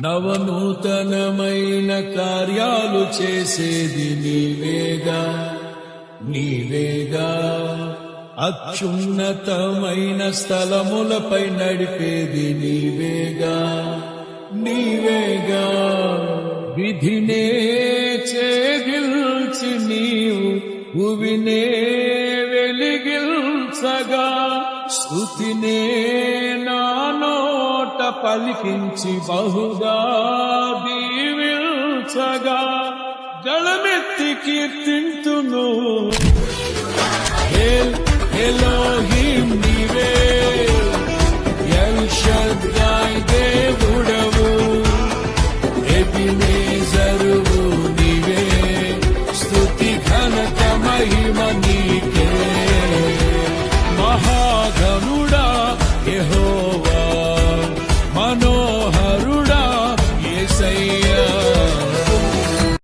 నవనూతనమైన కార్యాలు చేసేది నీవేగా నీవేగా అత్యున్నతమైన స్థలములపై నడిపేది నీవేగా నీవేగా విధినే ఛేదిల్చి నీవు భువినే వెలిగిల్చగా స్తుతినే నా నోట పలికించి బహుగా దీవిల్చగా గళమెత్తి కీర్తింతును ఎలోహి